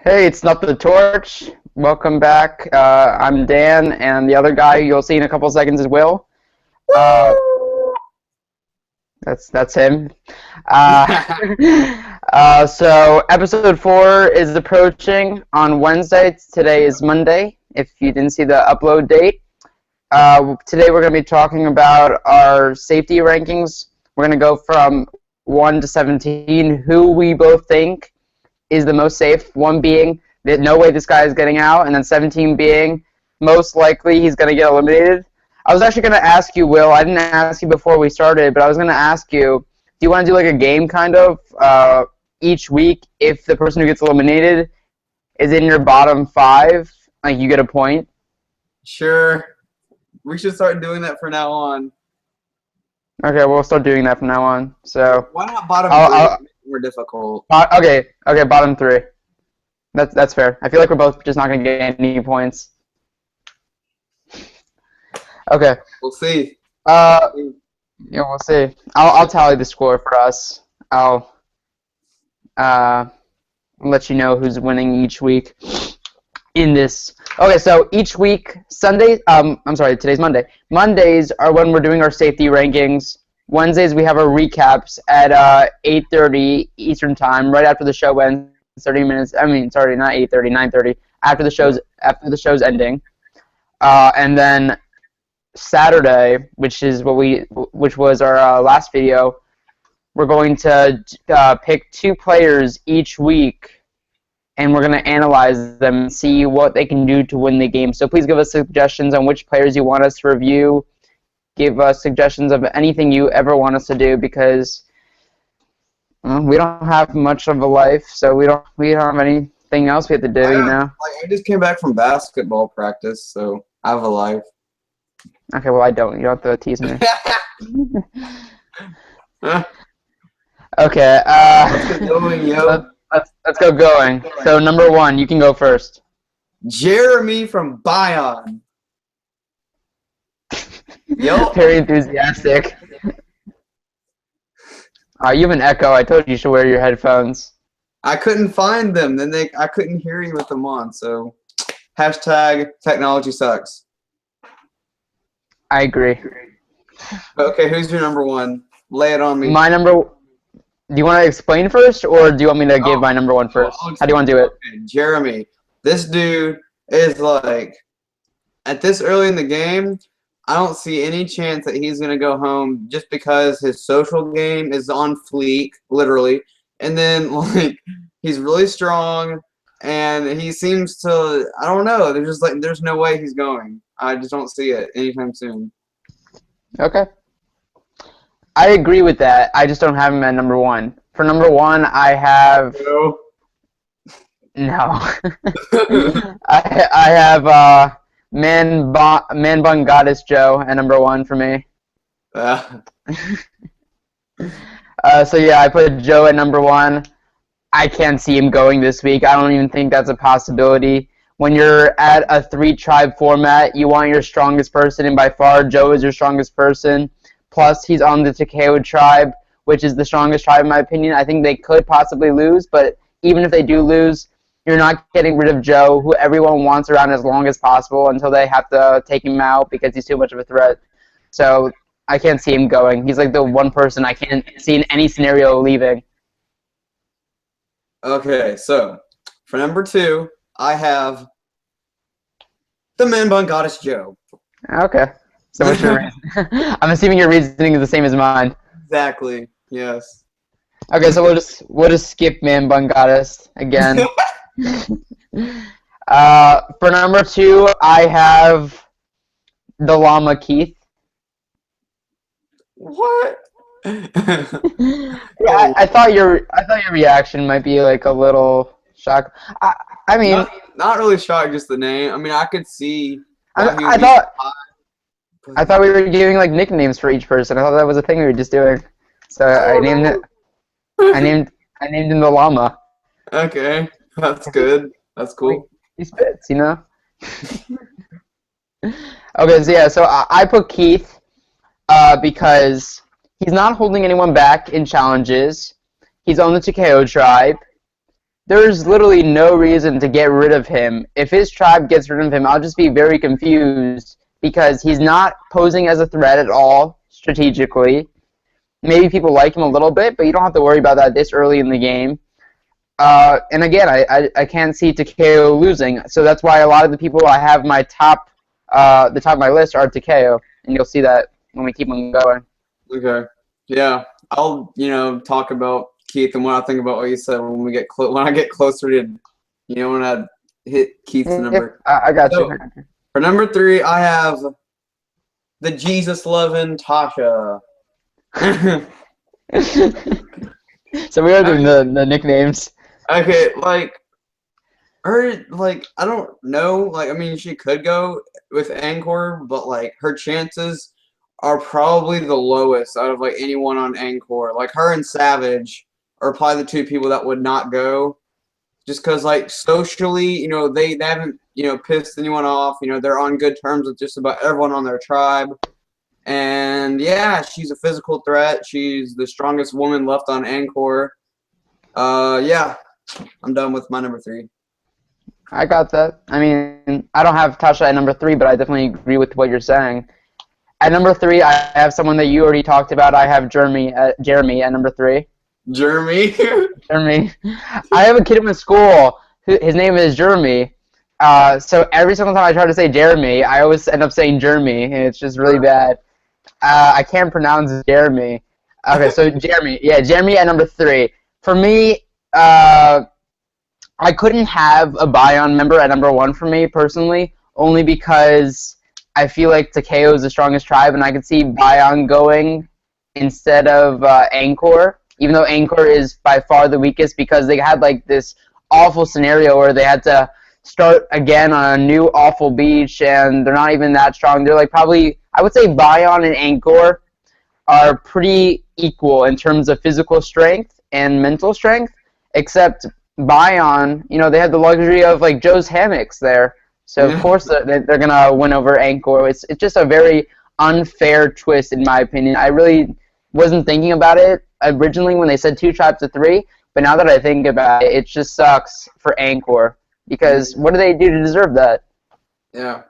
Hey, it's not the torch. Welcome back. I'm Dan, and the other guy you'll see in a couple seconds is Will. Uh, that's him. Uh, so episode 4 is approaching on Wednesday. Today is Monday. If you didn't see the upload date, today we're going to be talking about our safety rankings. We're going to go from 1 to 17. Who we both think is the most safe. 1 being that no way this guy is getting out, and then 17 being most likely he's going to get eliminated. I was actually going to ask you, Will. I didn't ask you before we started, but I was going to ask you, do you want to do like a game kind of each week? If the person who gets eliminated is in your bottom 5, like you get a point? Sure. We should start doing that from now on. Okay, we'll start doing that from now on. So Why not bottom three? More difficult. Okay, bottom 3. That's fair. I feel like we're both just not going to get any points. Okay. We'll see. Yeah, we'll see. I'll tally the score for us. I'll let you know who's winning each week in this. Okay, so each week, today's Monday. Mondays are when we're doing our safety rankings. Wednesdays we have our recaps at 8:30 Eastern Time, right after the show ends. 30 minutes. I mean, sorry, not 8:30, 9:30. After the show's ending, and then Saturday, which was our last video, we're going to pick 2 players each week, and we're going to analyze them and see what they can do to win the game. So please give us suggestions on which players you want us to review. Give us suggestions of anything you ever want us to do, because we don't have much of a life, so we don't have anything else we have to do, you know? I just came back from basketball practice, so I have a life. Okay, well, I don't. You don't have to tease me. Okay, Let's get going, yo. Let's go going. So, number 1, you can go first. Jeremy from Bion. Yo. Very enthusiastic. You have an echo. I told you should wear your headphones. I couldn't find them. I couldn't hear you with them on, so hashtag technology sucks. I agree. Okay, who's your number 1? Lay it on me. Do you want to explain first, or do you want me to give my number 1 first? How do you want to do it? Okay, Jeremy. This dude is like, at this early in the game, I don't see any chance that he's going to go home just because his social game is on fleek, literally. And then, like, he's really strong, and he seems to, I don't know, there's no way he's going. I just don't see it anytime soon. Okay. I agree with that. I just don't have him at number 1. For number 1, I have... No. I have Man Bun Goddess Joe at number 1 for me. So yeah, I put Joe at number 1. I can't see him going this week. I don't even think that's a possibility. When you're at a 3-tribe format, you want your strongest person, and by far Joe is your strongest person. Plus, he's on the Takeo tribe, which is the strongest tribe in my opinion. I think they could possibly lose, but even if they do lose, you're not getting rid of Joe, who everyone wants around as long as possible until they have to take him out because he's too much of a threat. So I can't see him going. He's like the one person I can't see in any scenario leaving. Okay, so for number 2, I have the Man Bun Goddess Joe. Okay. So what's your reason? I'm assuming your reasoning is the same as mine. Exactly. Yes. Okay, so we'll just skip Man Bun Goddess again. For number 2, I have the Llama Keith. What? Yeah, I thought your reaction might be like a little shocked. I mean, not really shocked, just the name. I mean, I could see. I thought we were giving like nicknames for each person. I thought that was a thing we were just doing. So I named it. I named him the Llama. Okay, that's good. That's cool. He spits, you know. Okay, so yeah, so I put Keith because he's not holding anyone back in challenges. He's on the Takeo tribe. there's literally no reason to get rid of him. If his tribe gets rid of him, I'll just be very confused because he's not posing as a threat at all strategically. Maybe people like him a little bit, but you don't have to worry about that this early in the game. And again, I can't see Takeo losing, so that's why a lot of the people I have my top, the top of my list are Takeo, and you'll see that when we keep on going. Okay. Yeah, I'll talk about Keith and what I think about what you said when we get when I get closer to when I hit Keith's number. I got So, you. for number 3, I have the Jesus-loving Tasha. So we are doing the nicknames. Okay, like her, like I don't know, like I mean, she could go with Angkor, but like her chances are probably the lowest out of like anyone on Angkor. Like her and Savage are probably the 2 people that would not go, just because like socially, they haven't pissed anyone off. They're on good terms with just about everyone on their tribe. And yeah, she's a physical threat. She's the strongest woman left on Angkor. Yeah, I'm done with my number 3. I got that. I mean, I don't have Tasha at number 3, but I definitely agree with what you're saying. At number 3, I have someone that you already talked about. I have Jeremy at number 3. Jeremy? Jeremy. I have a kid in my school. His name is Jeremy. So every single time I try to say Jeremy, I always end up saying Jeremy, and it's just really bad. I can't pronounce Jeremy. Okay, so Jeremy. Yeah, Jeremy at number 3. For me, I couldn't have a Bion member at number 1 for me, personally, only because I feel like Takeo is the strongest tribe, and I could see Bion going instead of Angkor, even though Angkor is by far the weakest because they had like this awful scenario where they had to start again on a new awful beach, and they're not even that strong. They're like probably, I would say Bion and Angkor are pretty equal in terms of physical strength and mental strength, except Bion, they have the luxury of like Joe's hammocks there. So of course they're gonna win over Angkor. It's just a very unfair twist in my opinion. I really wasn't thinking about it originally when they said 2 tribes to 3, but now that I think about it, it just sucks for Angkor because what do they do to deserve that? Yeah,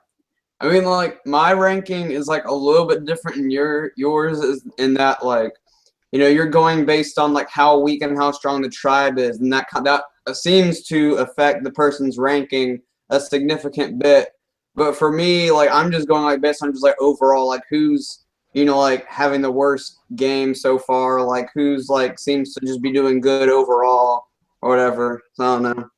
I mean, like my ranking is like a little bit different than yours is in that like you're going based on like how weak and how strong the tribe is, and that seems to affect the person's ranking a significant bit. But for me, like I'm just going like based on just like overall, like who's like having the worst game so far, like who's like seems to just be doing good overall or whatever. So I don't know.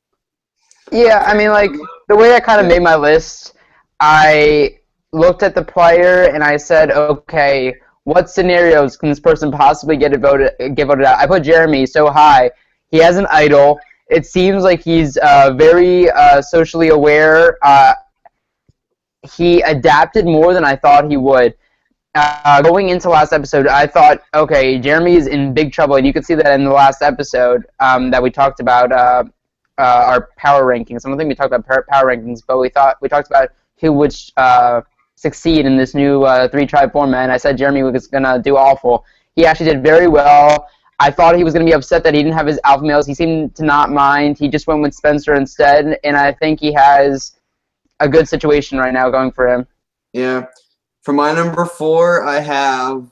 Yeah, I mean, like the way I kind of made my list, I looked at the player and I said, okay, what scenarios can this person possibly get voted out? I put Jeremy so high. He has an idol. It seems like he's very socially aware. He adapted more than I thought he would. Going into last episode, I thought, okay, Jeremy is in big trouble, and you could see that in the last episode that we talked about our power rankings. I don't think we talked about power rankings, but we talked about who would succeed in this new 3-tribe format, and I said Jeremy was going to do awful. He actually did very well. I thought he was going to be upset that he didn't have his alpha males. He seemed to not mind. He just went with Spencer instead, and I think he has a good situation right now going for him. Yeah. For my number 4, I have...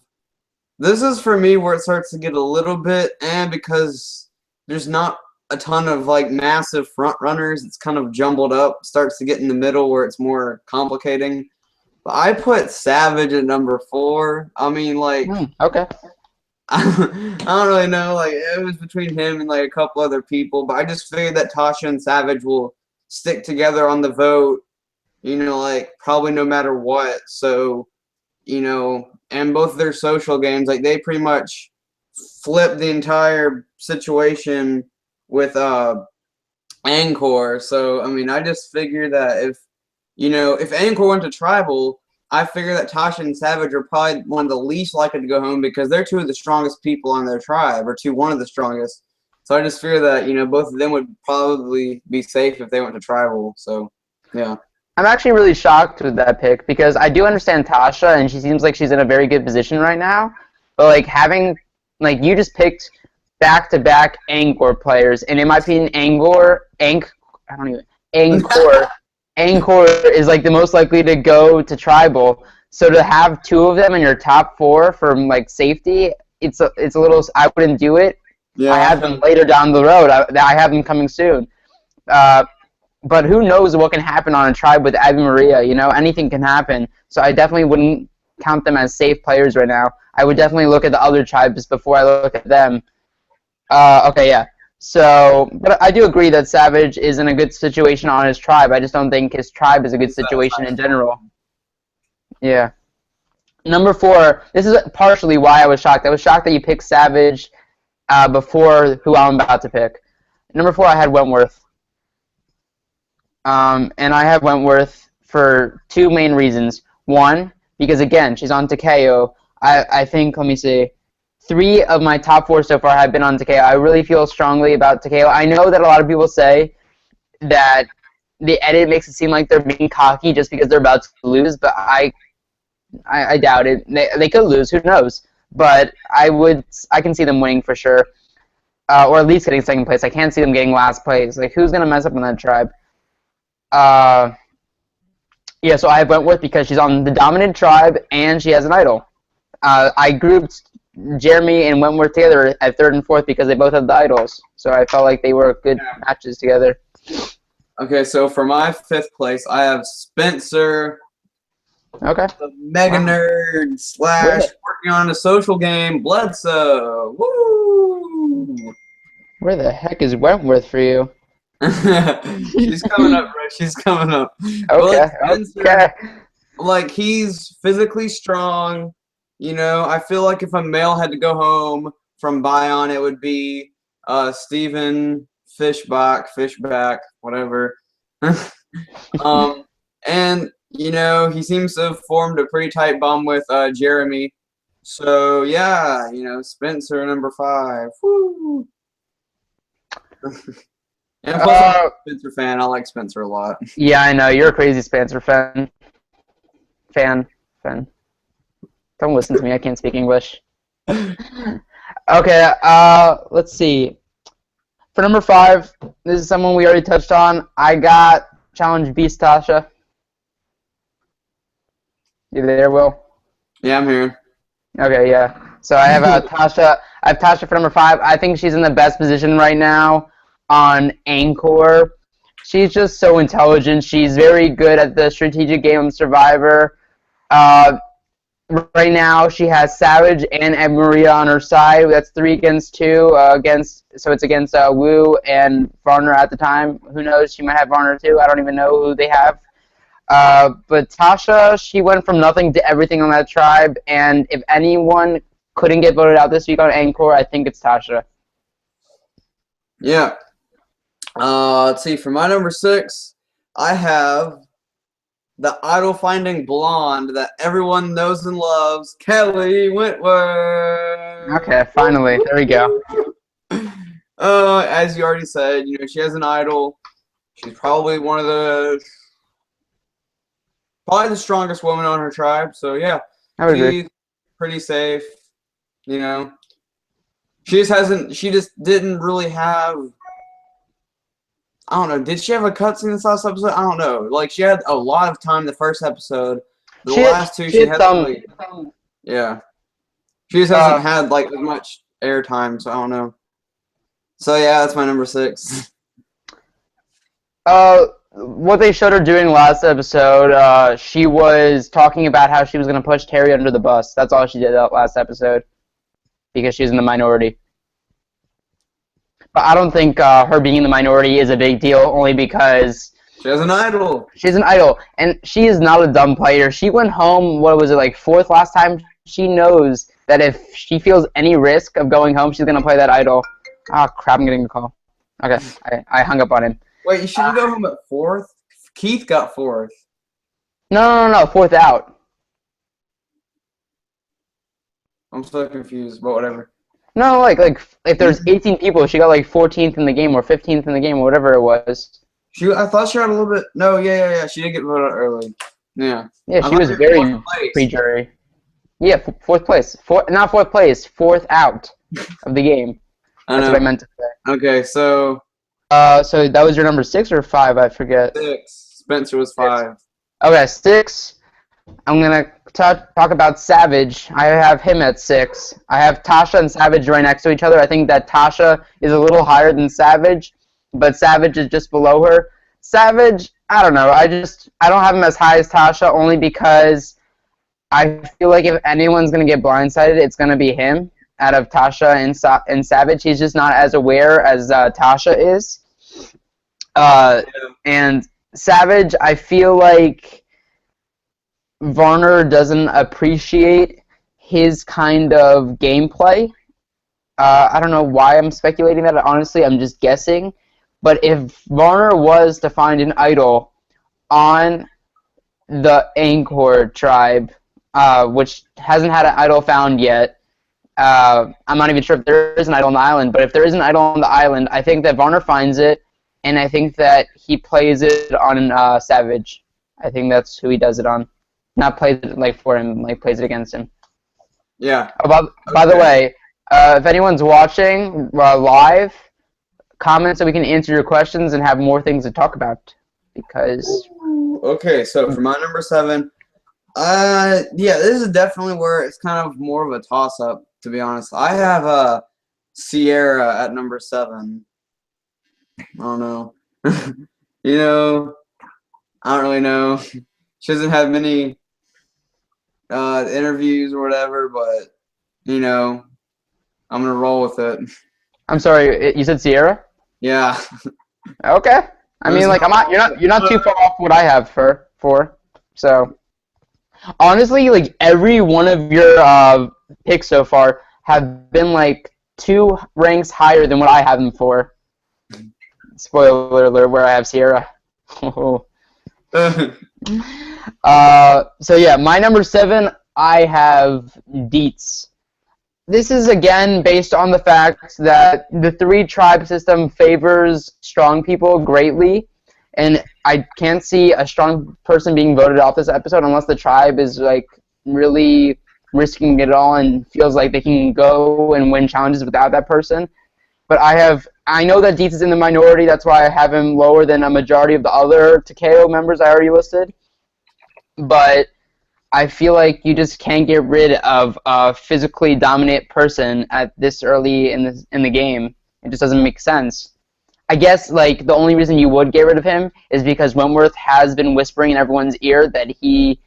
This is for me where it starts to get a little bit, because there's not a ton of like massive front runners. It's kind of jumbled up. Starts to get in the middle where it's more complicating. But I put Savage at number 4. I mean, like... Okay. I don't really know. Like, it was between him and like a couple other people, but I just figured that Tasha and Savage will stick together on the vote, like probably no matter what. So, and both their social games, like they pretty much flipped the entire situation with Angkor. So, I mean, I just figure that if Angkor went to tribal, I figure that Tasha and Savage are probably one of the least likely to go home because they're 2 of the strongest people on their tribe, or one of the strongest. So I just fear that, both of them would probably be safe if they went to tribal. So, yeah. I'm actually really shocked with that pick because I do understand Tasha, and she seems like she's in a very good position right now. But, like, you just picked back-to-back Angkor players, and in my opinion, Angkor is like the most likely to go to tribal. So to have two of them in your top four for like safety, it's a little. I wouldn't do it. Yeah. I have them later down the road. I have them coming soon. But who knows what can happen on a tribe with Ave Maria? You know, anything can happen. So I definitely wouldn't count them as safe players right now. I would definitely look at the other tribes before I look at them. Okay, yeah. So, but I do agree that Savage is in a good situation on his tribe. I just don't think his tribe is a good situation in general. Yeah. Number 4, this is partially why I was shocked. I was shocked that you picked Savage before who I'm about to pick. Number 4, I had Wentworth. And I have Wentworth for 2 main reasons. 1, because again, she's on Takeo. I think, let me see, 3 of my top 4 so far have been on Takeo. I really feel strongly about Takeo. I know that a lot of people say that the edit makes it seem like they're being cocky just because they're about to lose, but I doubt it. They could lose, who knows? But I can see them winning for sure, or at least getting second place. I can't see them getting last place. Like, who's gonna mess up on that tribe? Yeah, so I have Wentworth because she's on the dominant tribe and she has an idol. I grouped Jeremy and Wentworth together at 3rd and 4th because they both have the idols. So I felt like they were good matches together. Okay, so for my 5th place, I have Spencer. Okay. The mega nerd / working on a social game, Bledsoe. Woo! Where the heck is Wentworth for you? She's coming up, bro. She's coming up. Okay. Spencer, like, he's physically strong. You know, I feel like if a male had to go home from Bion, it would be Steven Fishback, whatever. And, you know, he seems to have formed a pretty tight bond with Jeremy. So, yeah, you know, Spencer, number 5. Woo! And plus, I'm a Spencer fan. I like Spencer a lot. Yeah, I know. You're a crazy Spencer fan. Fan. Don't listen to me. I can't speak English. Okay, let's see. For number 5, this is someone we already touched on. I got Challenge Beast Tasha. You there, Will? Yeah, I'm here. Okay, yeah. So I have Tasha. I have Tasha for number 5. I think she's in the best position right now on Angkor. She's just so intelligent. She's very good at the strategic game of Survivor. Right now, she has Savage and Ed Maria on her side. That's 3 against 2. So it's against Wu and Varner at the time. Who knows? She might have Varner too. I don't even know who they have. But Tasha, she went from nothing to everything on that tribe. And if anyone couldn't get voted out this week on Angkor, I think it's Tasha. Yeah. Let's see. For my number 6, I have the idol-finding blonde that everyone knows and loves, Kelly Wentworth. Okay, finally. There we go. As you already said, you know, she has an idol. She's probably probably the strongest woman on her tribe. So, yeah, she's pretty safe, you know. She just didn't really have, I don't know. Did she have a cutscene in this last episode? I don't know. Like, she had a lot of time the first episode. The last 2, she had some. Yeah. She just hasn't had, like, as much airtime, so I don't know. So, yeah, that's my number 6. What they showed her doing last episode, she was talking about how she was going to push Terry under the bus. That's all she did that last episode. Because she's in the minority. But I don't think her being in the minority is a big deal, only because she has an idol. She's an idol, and she is not a dumb player. She went home, what was it, like 4th last time? She knows that if she feels any risk of going home, she's going to play that idol. Oh, crap, I'm getting a call. Okay, I hung up on him. Wait, you shouldn't go home at 4th? Keith got 4th. No, 4th out. I'm so confused, but whatever. No, like if there's 18 people, she got like 14th in the game or 15th in the game or whatever it was. I thought she had a little bit. No, yeah. She did get voted out early. Yeah. Yeah, she was very pre-jury. Yeah, 4th place. Not 4th place, 4th out of the game. I That's know. what I meant to say. Okay, so So that was your number 6 or 5? I forget. 6. Spencer was 6. 5. Okay, 6. I'm gonna talk about Savage. I have him at 6. I have Tasha and Savage right next to each other. I think that Tasha is a little higher than Savage, but Savage is just below her. Savage, I don't know. I don't have him as high as Tasha only because I feel like if anyone's gonna get blindsided, it's gonna be him. Out of Tasha and Savage, he's just not as aware as Tasha is. And Savage, I feel like Varner doesn't appreciate his kind of gameplay. I don't know why I'm speculating that. Honestly, I'm just guessing. But if Varner was to find an idol on the Angkor tribe, which hasn't had an idol found yet, I'm not even sure if there is an idol on the island, but if there is an idol on the island, I think that Varner finds it, and I think that he plays it on Savage. I think that's who he does it on. Not plays it like for him, like plays it against him. Yeah. By the way, if anyone's watching live, comment so we can answer your questions and have more things to talk about. Because Okay, so for my number 7, yeah, this is definitely where it's kind of more of a toss-up, to be honest. I have Sierra at number 7. I don't know. You know, I don't really know. She doesn't have many interviews or whatever, but you know, I'm gonna roll with it. I'm sorry, you said Sierra? Yeah. Okay. I mean, like you're not too far off what I have for. So honestly, like every one of your picks so far have been like 2 ranks higher than what I have them for. Spoiler alert, where I have Sierra. So yeah, my number 7, I have Dietz. This is again based on the fact that the 3 tribe system favors strong people greatly, and I can't see a strong person being voted off this episode unless the tribe is like really risking it all and feels like they can go and win challenges without that person. But I know that Dietz is in the minority, that's why I have him lower than a majority of the other Takeo members I already listed. But I feel like you just can't get rid of a physically dominant person at this early in the game. It just doesn't make sense. I guess like the only reason you would get rid of him is because Wentworth has been whispering in everyone's ear that he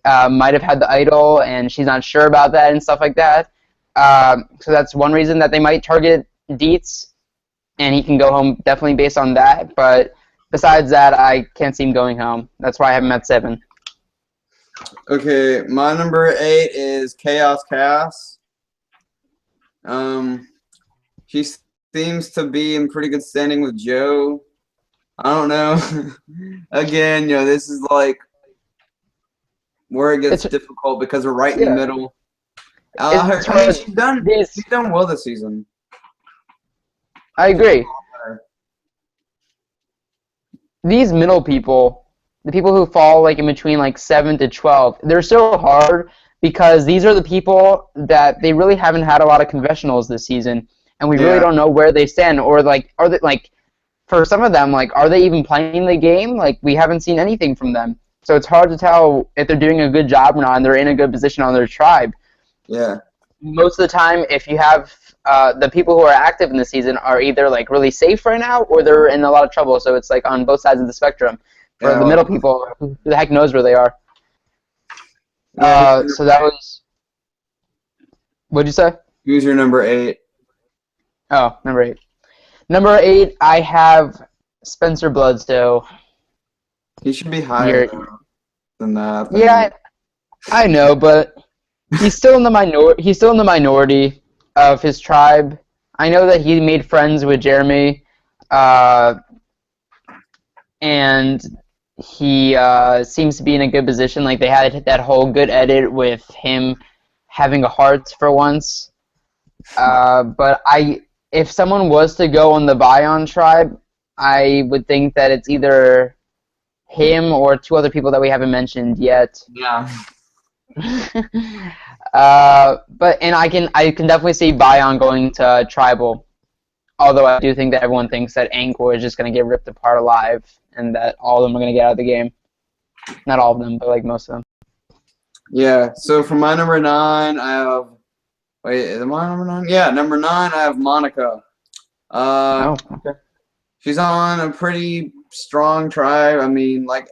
might have had the idol and she's not sure about that and stuff like that. So that's one reason that they might target Dietz, and he can go home definitely based on that. But besides that, I can't see him going home. That's why I have him at 7. Okay, my number 8 is Chaos. She seems to be in pretty good standing with Joe. I don't know. Again, you know, this is like where it gets difficult because we're right in the middle. She's done well this season. I agree. These middle people, the people who fall like in between like 7 to 12, they're so hard because these are the people that they really haven't had a lot of confessionals this season, and we really don't know where they stand, or like are they like for some of them, like are they even playing the game? Like we haven't seen anything from them, so it's hard to tell if they're doing a good job or not, and they're in a good position on their tribe. Yeah. Most of the time, if you have the people who are active in the season are either like really safe right now, or they're in a lot of trouble. So it's like on both sides of the spectrum. For the middle people, who the heck knows where they are? So that was. What'd you say? Who's your number 8? Oh, number 8. Number 8, I have Spencer Bloodstow. He should be higher than that. Yeah, I know, but he's still in the minority. He's still in the minority of his tribe. I know that he made friends with Jeremy, and he seems to be in a good position. Like they had that whole good edit with him having a heart for once. But if someone was to go on the Bion tribe, I would think that it's either him or 2 other people that we haven't mentioned yet. Yeah. But I can definitely see Bion going to tribal. Although I do think that everyone thinks that Angkor is just going to get ripped apart alive and that all of them are going to get out of the game. Not all of them, but like most of them. Yeah, so for my number 9, I have... Wait, is it my number 9? Yeah, number 9, I have Monica. Oh, okay. She's on a pretty strong tribe. I mean, like,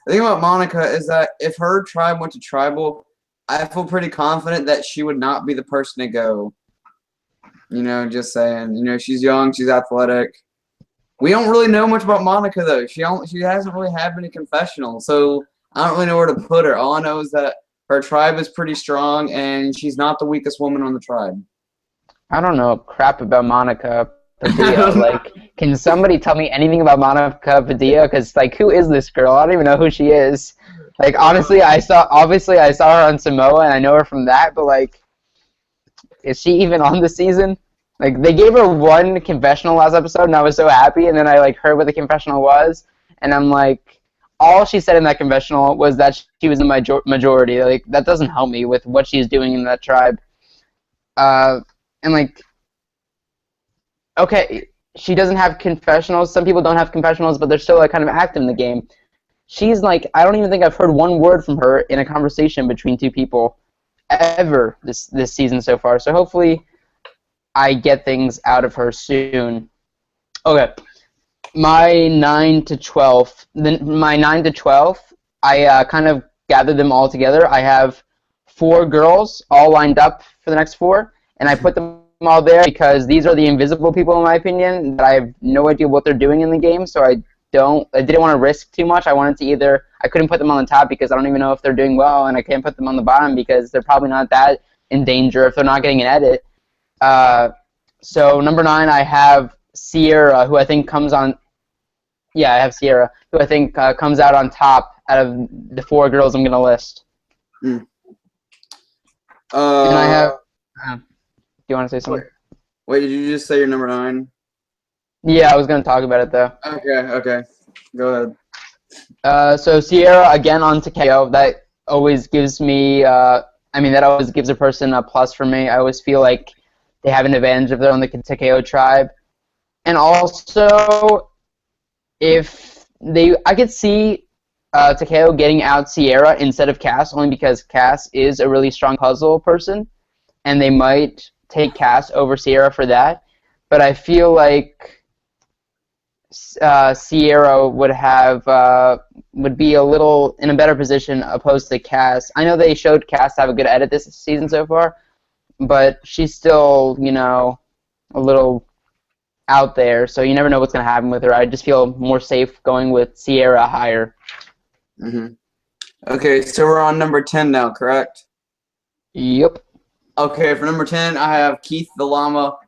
the thing about Monica is that if her tribe went to tribal, I feel pretty confident that she would not be the person to go. You know, just saying. You know, she's young, she's athletic. We don't really know much about Monica, though. She hasn't really had many confessionals, so I don't really know where to put her. All I know is that her tribe is pretty strong, and she's not the weakest woman on the tribe. I don't know crap about Monica Padilla. Like, can somebody tell me anything about Monica Padilla? Because, like, who is this girl? I don't even know who she is. Like, honestly, I saw her on Samoa, and I know her from that, but, like, is she even on the season? Like, they gave her one confessional last episode, and I was so happy, and then I, like, heard what the confessional was, and I'm like, all she said in that confessional was that she was in the majority. Like, that doesn't help me with what she's doing in that tribe. And, like, okay, she doesn't have confessionals. Some people don't have confessionals, but they're still, like, kind of active in the game. She's, like, I don't even think I've heard one word from her in a conversation between two people ever this season so far. So hopefully I get things out of her soon. Okay. My 9 to 12, I kind of gathered them all together. I have 4 girls all lined up for the next 4, and I put them all there because these are the invisible people, in my opinion, that I have no idea what they're doing in the game, so I didn't want to risk too much. I couldn't put them on the top because I don't even know if they're doing well, and I can't put them on the bottom because they're probably not that in danger if they're not getting an edit. So number 9, I have Sierra, who I think comes on. Yeah, I have Sierra, who I think comes out on top out of the 4 girls I'm gonna list. Mm. And I have. Do you want to say something? Wait, did you just say your number 9? Yeah, I was gonna talk about it though. Okay. Go ahead. So Sierra again on Takeo. That always gives me. That always gives a person a plus for me. I always feel like they have an advantage if they're on the Takeo tribe, and also I could see Takeo getting out Sierra instead of Cass, only because Cass is a really strong puzzle person, and they might take Cass over Sierra for that. But I feel like Sierra would be a little in a better position opposed to Cass. I know they showed Cass have a good edit this season so far, but she's still, a little out there, so you never know what's going to happen with her. I just feel more safe going with Sierra higher. Mm-hmm. Okay, so we're on number 10 now, correct? Yep. Okay, for number 10, I have Keith the Llama.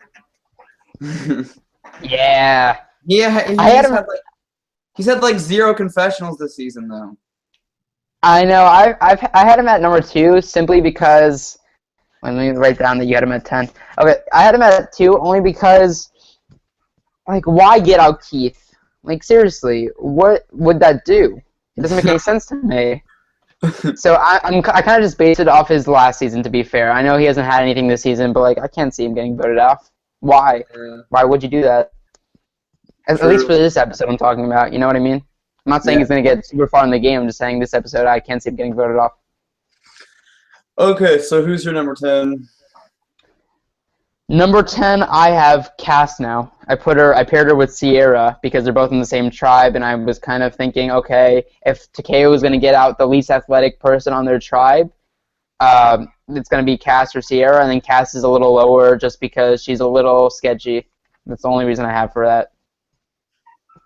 Yeah. He's had like 0 confessionals this season, though. I know. I had him at number 2 simply because. Let me write down that you had him at 10. Okay, I had him at 2 only because, like, why get out Keith? Like, seriously, what would that do? It doesn't make any sense to me. So I kind of just based it off his last season, to be fair. I know he hasn't had anything this season, but, like, I can't see him getting voted off. Why? Yeah. Why would you do that? At least for this episode I'm talking about, you know what I mean? I'm not saying he's going to get super far in the game. I'm just saying this episode I can't see him getting voted off. Okay, so who's your number 10? Number 10, I have Cass now. I paired her with Sierra because they're both in the same tribe, and I was kind of thinking, okay, if Takeo is going to get out the least athletic person on their tribe, it's going to be Cass or Sierra, and then Cass is a little lower just because she's a little sketchy. That's the only reason I have for that.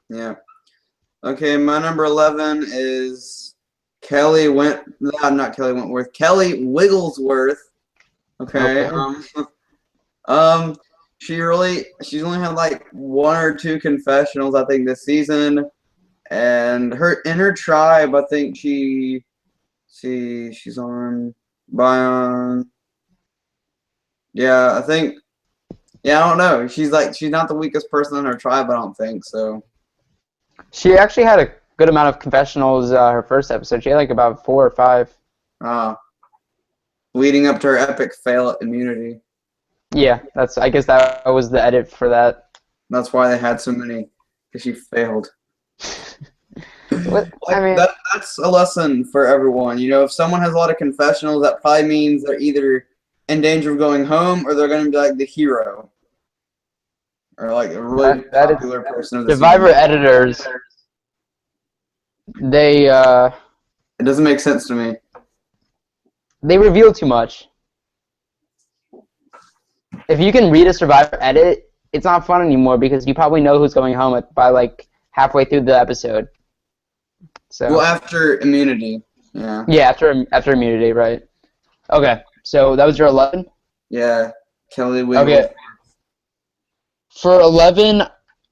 Yeah. Okay, my number 11 is Kelly Wigglesworth. Okay. She's only had like 1 or 2 confessionals, I think, this season, and in her tribe, I think she's on Bion. Yeah, I don't know. She's not the weakest person in her tribe, I don't think so. She actually had a good amount of confessionals her first episode. She had like about 4 or 5. Leading up to her epic fail at immunity. Yeah, I guess that was the edit for that. That's why they had so many, because she failed. What? I Like mean, that's a lesson for everyone. You know, if someone has a lot of confessionals, that probably means they're either in danger of going home or they're going to be like the hero or like a really that is popular person of the Survivor season. editors. They It doesn't make sense to me. they reveal too much. If you can read a Survivor edit, it's not fun anymore because you probably know who's going home by like halfway through the episode. Well, So after immunity, yeah, yeah, after immunity, right? Okay, so that was your 11. yeah, Kelly Okay, Wiggles. for 11,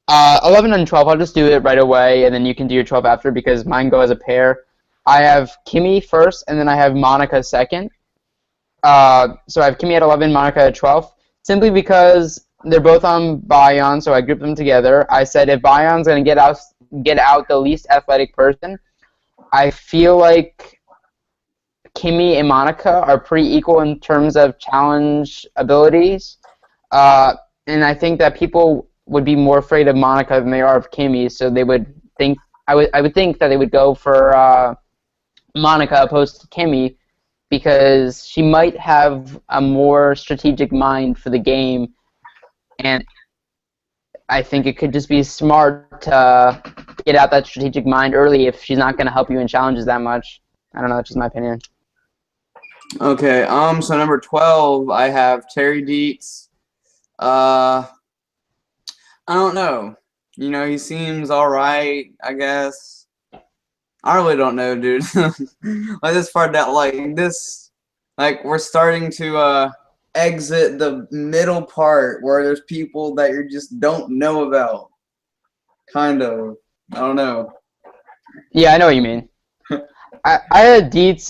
11 and 12, I'll just do it right away, and then you can do your 12 after because mine go as a pair. I have Kimmy first, and then I have Monica second. So I have Kimmy at 11, Monica at 12, simply because they're both on Bayon, so I grouped them together. I said if Bayon's going to get out the least athletic person, I feel like Kimmy and Monica are pretty equal in terms of challenge abilities. And I think that people would be more afraid of Monica than they are of Kimmy, so they would think I would think that they would go for Monica opposed to Kimmy because she might have a more strategic mind for the game, and I think it could just be smart to get out that strategic mind early if she's not going to help you in challenges that much. I don't know, that's just my opinion. Okay, so number 12, I have Terry Dietz. I don't know. You know, he seems all right, I guess. I really don't know, dude. Like this part that we're starting to exit the middle part where there's people that you just don't know about. Kind of. I don't know. Yeah, I know what you mean. I had Dietz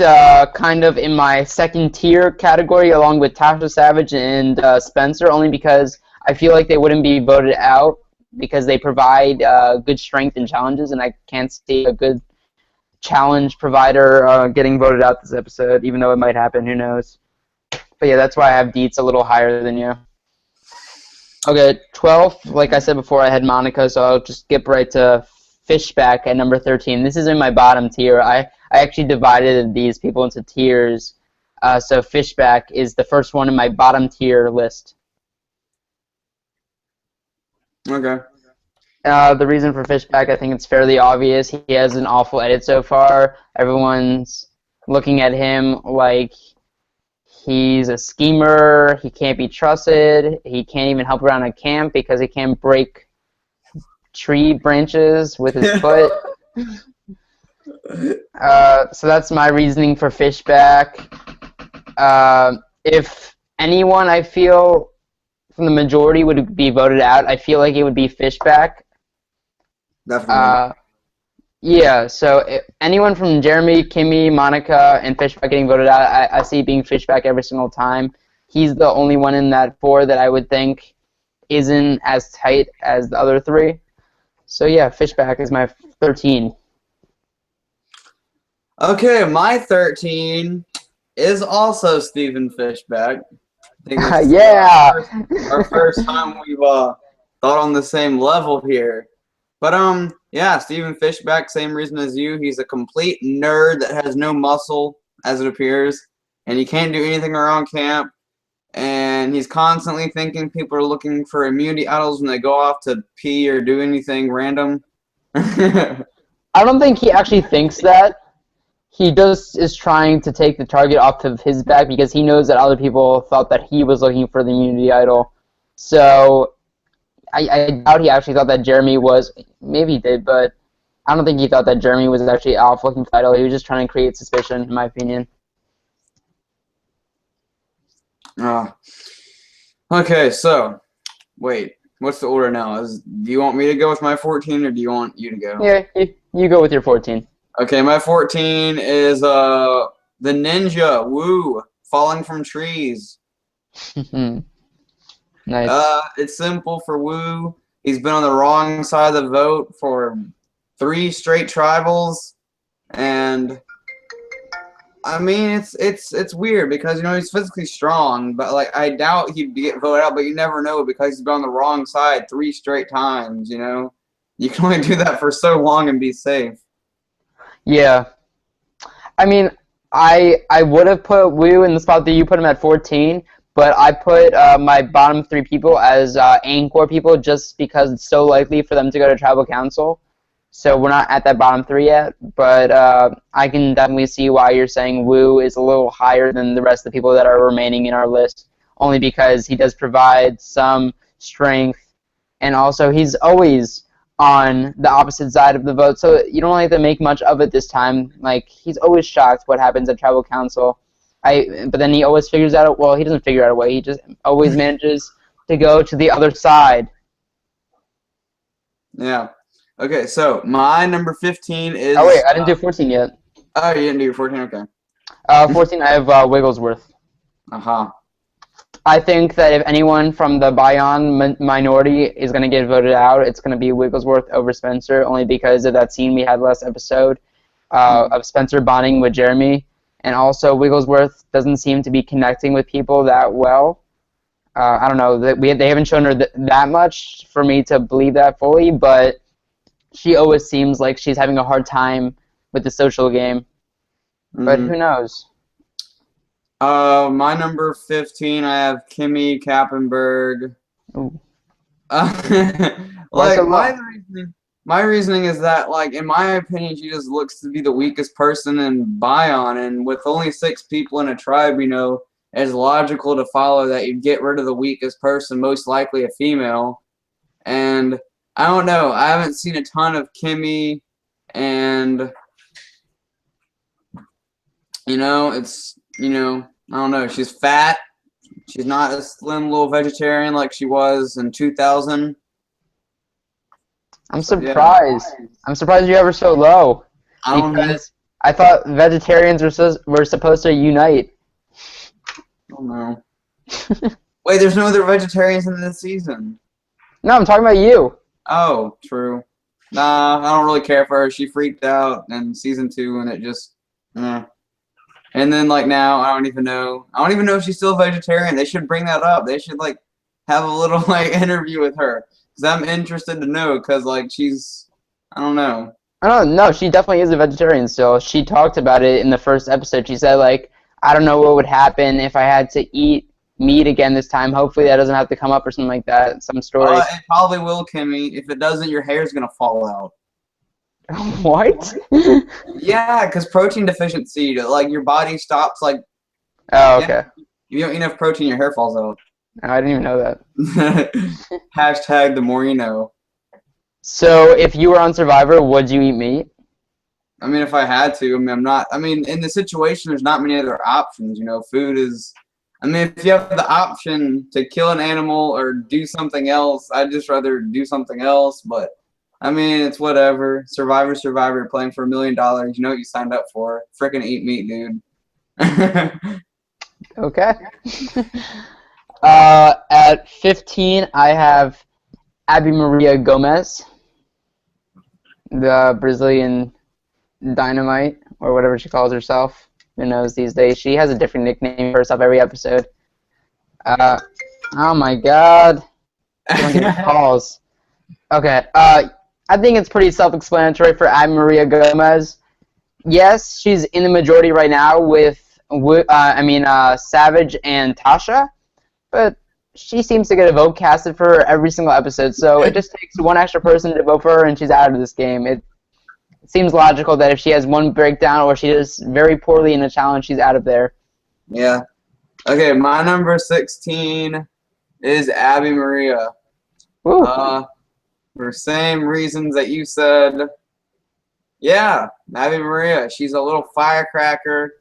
kind of in my second tier category along with Tasha Savage and Spencer, only because I feel like they wouldn't be voted out because they provide good strength in challenges, and I can't see a good challenge provider getting voted out this episode, even though it might happen, who knows. But yeah, that's why I have Dietz a little higher than you. Okay, 12, like I said before, I had Monica, so I'll just skip right to Fishback at number 13. This is in my bottom tier. I actually divided these people into tiers, so Fishback is the first one in my bottom tier list. Okay. The reason for Fishback, I think it's fairly obvious. He has an awful edit so far. Everyone's looking at him like he's a schemer. He can't be trusted. He can't even help around a camp because he can't break tree branches with his foot. So that's my reasoning for Fishback. If anyone I feel from the majority would be voted out, I feel like it would be Fishback. Definitely. Yeah, so anyone from Jeremy, Kimmy, Monica, and Fishback getting voted out, I see being Fishback every single time. He's the only one in that 4 that I would think isn't as tight as the other 3. So yeah, Fishback is my 13. Okay, my 13 is also Stephen Fishback. I think this is Yeah! our first time we've thought on the same level here. But yeah, Stephen Fishback, same reason as you. He's a complete nerd that has no muscle, as it appears, and he can't do anything around camp. And he's constantly thinking people are looking for immunity idols when they go off to pee or do anything random. I don't think he actually thinks that. He just is trying to take the target off of his back because he knows that other people thought that he was looking for the immunity idol. So I doubt he actually thought that Jeremy was. Maybe he did, but I don't think he thought that Jeremy was actually off looking for the idol. He was just trying to create suspicion, in my opinion. Okay, so wait, what's the order now? Do you want me to go with my 14 or do you want you to go? Yeah, you go with your 14. Okay, my 14 is the ninja, Woo, falling from trees. Nice. It's simple for Woo. He's been on the wrong side of the vote for 3 straight tribals, and I mean, it's weird because he's physically strong, but like I doubt he'd get voted out. But you never know because he's been on the wrong side 3 straight times. You can only do that for so long and be safe. Yeah. I mean, I would have put Wu in the spot that you put him at 14, but I put my bottom 3 people as Angkor people just because it's so likely for them to go to Tribal Council. So we're not at that bottom 3 yet, but I can definitely see why you're saying Wu is a little higher than the rest of the people that are remaining in our list, only because he does provide some strength, and also he's always on the opposite side of the vote, so you don't have to make much of it this time. Like, he's always shocked what happens at Tribal Council. But then he always figures out, well, he doesn't figure out a way, he just always manages to go to the other side. Yeah. Okay, so my number 15 is... Oh, wait, I didn't do 14 yet. Oh, you didn't do your 14? Okay. 14, I have Wigglesworth. Uh-huh. I think that if anyone from the Bayon minority is going to get voted out, it's going to be Wigglesworth over Spencer, only because of that scene we had last episode of Spencer bonding with Jeremy. And also, Wigglesworth doesn't seem to be connecting with people that well. I don't know, they haven't shown her that much for me to believe that fully, but she always seems like she's having a hard time with the social game. But who knows? My number 15, I have Kimmy Kappenberg. My reasoning is that, like, in my opinion, she just looks to be the weakest person in Bion, and with only 6 people in a tribe, it's logical to follow that you'd get rid of the weakest person, most likely a female. And I don't know, I haven't seen a ton of Kimmy, and I don't know, she's fat. She's not a slim little vegetarian like she was in 2000. I'm surprised. Yeah. I'm surprised you have her so low. Because I thought vegetarians were supposed to unite. Oh no. Wait, there's no other vegetarians in this season. No, I'm talking about you. Oh, true. Nah, I don't really care for her. She freaked out in season 2, and it just, And then, like, now, I don't even know if she's still a vegetarian. They should bring that up. They should, like, have a little, like, interview with her. Because I'm interested to know, because, like, I don't know. No, she definitely is a vegetarian still. She talked about it in the first episode. She said, like, I don't know what would happen if I had to eat meat again this time. Hopefully that doesn't have to come up or something like that. Some story. It probably will, Kimmy. If it doesn't, your hair's going to fall out. What? Yeah, because protein deficiency, like, your body stops, like... Oh, okay. You don't eat enough protein, your hair falls out. I didn't even know that. Hashtag the more you know. So, if you were on Survivor, would you eat meat? I mean, if I had to. I mean, in the situation, there's not many other options, Food is... I mean, if you have the option to kill an animal or do something else, I'd just rather do something else, but... I mean, it's whatever. Survivor, you're playing for $1 million. You know what you signed up for. Frickin' eat meat, dude. Okay. At 15, I have Abby Maria Gomez, the Brazilian Dynamite, or whatever she calls herself. Who knows these days? She has a different nickname for herself every episode. Oh my god. Don't get calls. Okay, I think it's pretty self-explanatory for Abby Maria Gomez. Yes, she's in the majority right now with, Savage and Tasha, but she seems to get a vote casted for her every single episode, so it just takes one extra person to vote for her and she's out of this game. It seems logical that if she has one breakdown or she does very poorly in a challenge, she's out of there. Yeah. Okay, my number 16 is Abby Maria. Ooh. For the same reasons that you said. Yeah, Abby Maria. She's a little firecracker.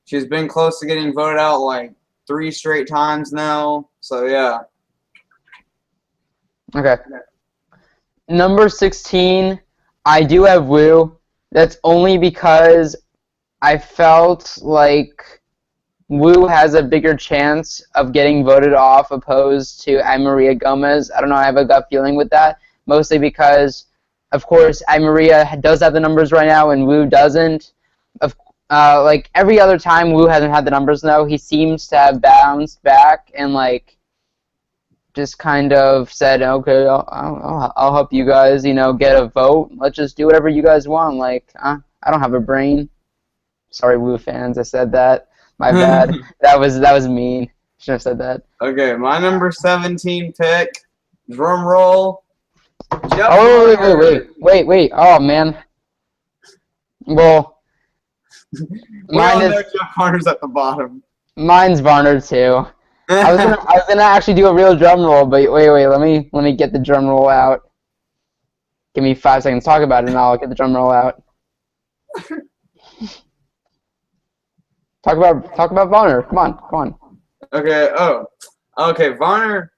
She's been close to getting voted out like 3 straight times now. So, yeah. Okay. Number 16, I do have Wu. That's only because I felt like Wu has a bigger chance of getting voted off opposed to Abby Maria Gomez. I don't know, I have a gut feeling with that, mostly because, of course, Abby Maria does have the numbers right now and Wu doesn't. Like every other time Wu hasn't had the numbers though, he seems to have bounced back and like just kind of said, okay, I'll help you guys, get a vote. Let's just do whatever you guys want. Like, I don't have a brain. Sorry, Wu fans, I said that. My bad. That was mean. Shouldn't have said that. Okay, my number 17 pick. Drum roll. Jeff Oh, Varner. wait. Oh, man. Well, We all mine know is Jeff Varner's at the bottom. mine's Varner too. I was gonna actually do a real drum roll, but wait. Let me get the drum roll out. Give me 5 seconds to talk about it, and I'll get the drum roll out. Talk about Varner. Come on. Okay. Okay. Varner.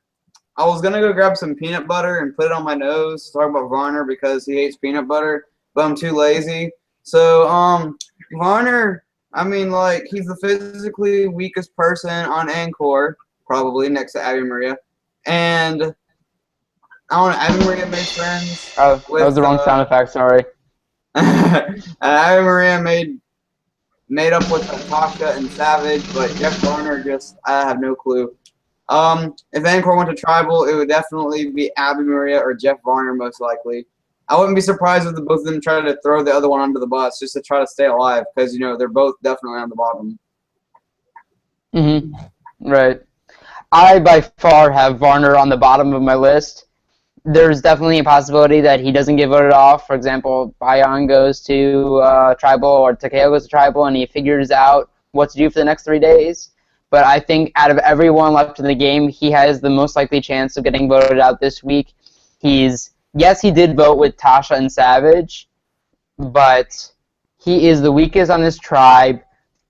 I was gonna go grab some peanut butter and put it on my nose. Talk about Varner because he hates peanut butter, but I'm too lazy. So Varner. I mean, like, he's the physically weakest person on Encore, probably next to Abby Maria, and I don't know. Abby Maria made friends. Oh, that was the wrong sound effect. Sorry. Abby Maria made up with Tasha and Savage, but Jeff Varner I have no clue. If Encore went to Tribal, it would definitely be Abby Maria or Jeff Varner most likely. I wouldn't be surprised if both of them tried to throw the other one under the bus just to try to stay alive because, they're both definitely on the bottom. Right. I, by far, have Varner on the bottom of my list. There's definitely a possibility that he doesn't get voted off. For example, Bayan goes to Tribal or Takeo goes to Tribal and he figures out what to do for the next 3 days. But I think out of everyone left in the game, he has the most likely chance of getting voted out this week. Yes, he did vote with Tasha and Savage, but he is the weakest on his tribe.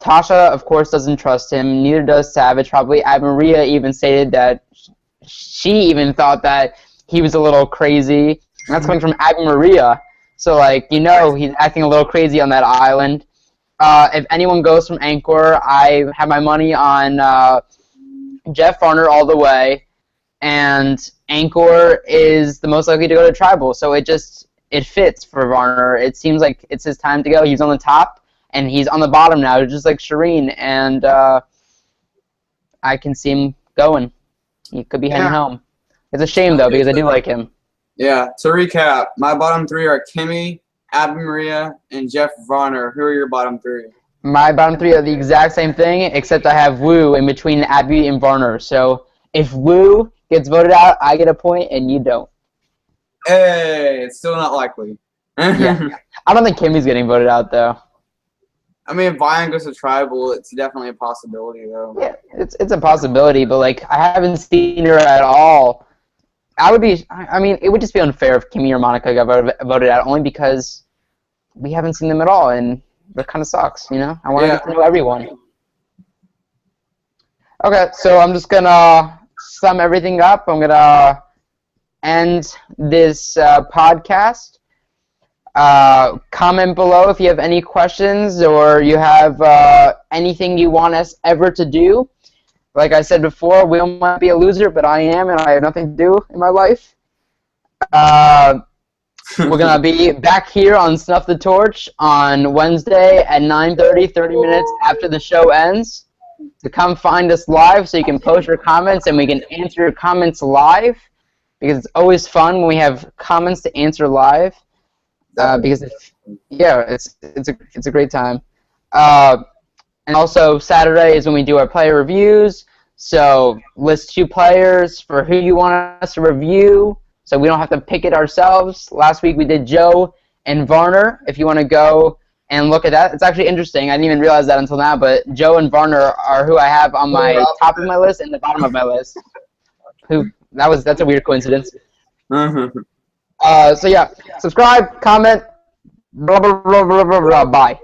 Tasha, of course, doesn't trust him. Neither does Savage. Probably Maria even stated that she even thought that he was a little crazy. And that's coming from Abby Maria. So, he's acting a little crazy on that island. If anyone goes from Anchor, I have my money on Jeff Varner all the way. And Anchor is the most likely to go to Tribal. So it fits for Varner. It seems like it's his time to go. He's on the top, and he's on the bottom now, just like Shireen. And I can see him going. He could be heading home. It's a shame, though, because I do like him. Yeah, to recap, my bottom 3 are Kimmy, Abby Maria, and Jeff Varner. Who are your bottom 3? My bottom 3 are the exact same thing, except I have Wu in between Abby and Varner. So if Wu gets voted out, I get a point, and you don't. Hey, it's still not likely. Yeah. I don't think Kimmy's getting voted out, though. I mean, if Bayan goes to Tribal, it's definitely a possibility, though. Yeah, it's a possibility, but, I haven't seen her at all. It would just be unfair if Kimmy or Monica got voted out, only because we haven't seen them at all, and that kind of sucks, I want to get to know everyone. Okay, so I'm just going to sum everything up. I'm going to end this podcast. Comment below if you have any questions or you have anything you want us ever to do. Like I said before, Will might be a loser, but I am, and I have nothing to do in my life. We're going to be back here on Snuff the Torch on Wednesday at 9:30, 30 minutes after the show ends. To come find us live so you can post your comments and we can answer your comments live, because it's always fun when we have comments to answer live. Because it's a great time. And also Saturday is when we do our player reviews. So list 2 players for who you want us to review, so we don't have to pick it ourselves. Last week we did Joe and Varner. If you want to go and look at that, it's actually interesting. I didn't even realize that until now. But Joe and Varner are who I have on my top of my list and the bottom of my list. That's a weird coincidence. So yeah, subscribe, comment, blah blah blah blah blah blah. Bye.